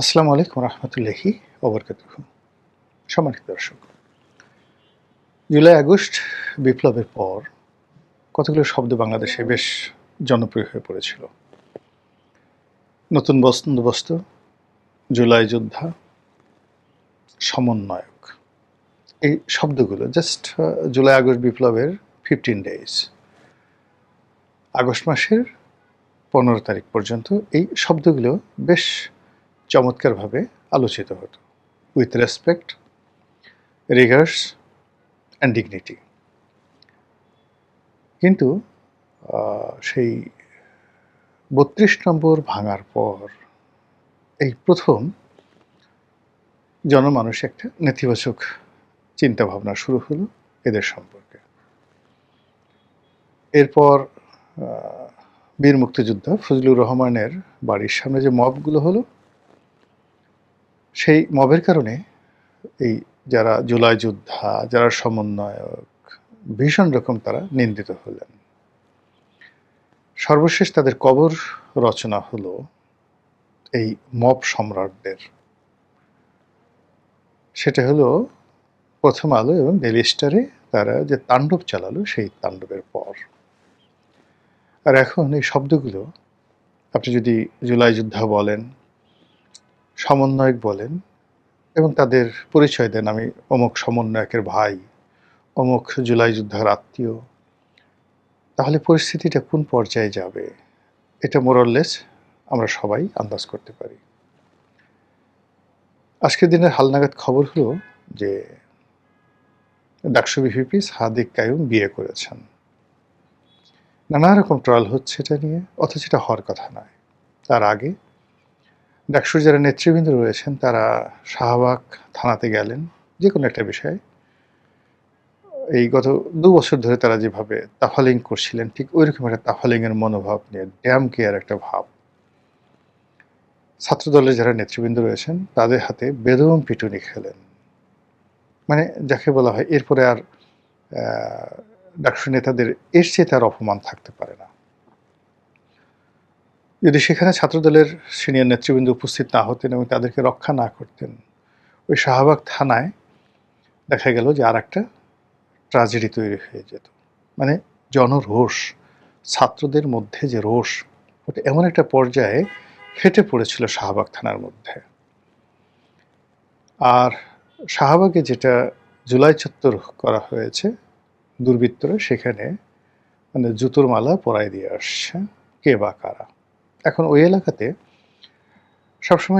আসসালামু আলাইকুম রহমতুল্লাহি ওবরকাতুহু। সম্মানিত দর্শক, জুলাই আগস্ট বিপ্লবের পর কতগুলো শব্দ বাংলাদেশে বেশ জনপ্রিয় হয়ে পড়েছিল। নতুন বন্দোবস্ত, জুলাই যোদ্ধা, সমন্বয়ক, এই শব্দগুলো জাস্ট জুলাই আগস্ট বিপ্লবের 15 ডেজ, আগস্ট মাসের 15 তারিখ পর্যন্ত এই শব্দগুলো বেশ চমৎকারভাবে আলোচিত হতো, with respect, regards and dignity. কিন্তু সেই ৩২ নম্বর ভাঙার পর এই প্রথম জনমানুষে একটা নেতিবাচক চিন্তাভাবনা শুরু হলো এদের সম্পর্কে। এরপর বীর মুক্তিযোদ্ধা ফজলুর রহমানের বাড়ির সামনে যে মবগুলো হলো, সেই মবের কারণে এই যারা জুলাই যোদ্ধা, যারা সমন্বয়ক, ভীষণ রকম তারা নিন্দিত হলেন। সর্বশেষ তাদের কবর রচনা হলো এই মব সম্রাটদের। সেটা হলো প্রথম আলো এবং ডেইলি স্টারে তারা যে তাণ্ডব চালালো, সেই তাণ্ডবের পর। আর এখন এই শব্দগুলো আপনি যদি জুলাই যোদ্ধা বলেন, সমন্বয়ক বলেন এবং তাদের পরিচয় দেন, আমি অমুক সমন্বয়কের ভাই, অমুক জুলাই যোদ্ধার আত্মীয়, তাহলে পরিস্থিতিটা কোন পর্যায়ে যাবে এটা মোরলেস আমরা সবাই আন্দাজ করতে পারি। আজকের দিনের হালনাগাদ খবর হলো যে ডাকসু ভিপি সাদিক কায়ুম বিয়ে করেছেন। নানা রকম ট্রল হচ্ছে এটা নিয়ে, অথচ এটা হওয়ার কথা নয়। তার আগে ডাকসুর যারা নেতৃবৃন্দ রয়েছেন তারা শাহবাগ থানাতে গেলেন যে কোনো একটা বিষয়ে। এই গত ২ বছর ধরে তারা যেভাবে তাফালিং করছিলেন, ঠিক ওইরকম একটা তাফালিংয়ের মনোভাব নিয়ে ড্যাম কেয়ার একটা ভাব। ছাত্রদলের যারা নেতৃবৃন্দ রয়েছেন তাদের হাতে বেদম পিটুনি খেলেন। মানে যাকে বলা হয় এরপরে আর ডাকসু নেতাদের এর চেয়ে তার অপমান থাকতে পারে না। যদি সেখানে ছাত্রদলের সিনিয়র নেতৃবৃন্দ উপস্থিত না হতেন এবং তাদেরকে রক্ষা না করতেন, ওই শাহবাগ থানায় দেখা গেল যে আর একটা ট্র্যাজেডি তৈরি হয়ে যেত। মানে জনরোষ, ছাত্রদের মধ্যে যে রোষ, ওটা এমন একটা পর্যায়ে ফেটে পড়েছিল শাহবাগ থানার মধ্যে। আর শাহবাগে যেটা জুলাই চত্বর করা হয়েছে, দুর্বৃত্তরা সেখানে মানে জুতোর মালা পরায় দিয়ে আসছে কে বা কারা। এখন ওই এলাকাতে সবসময়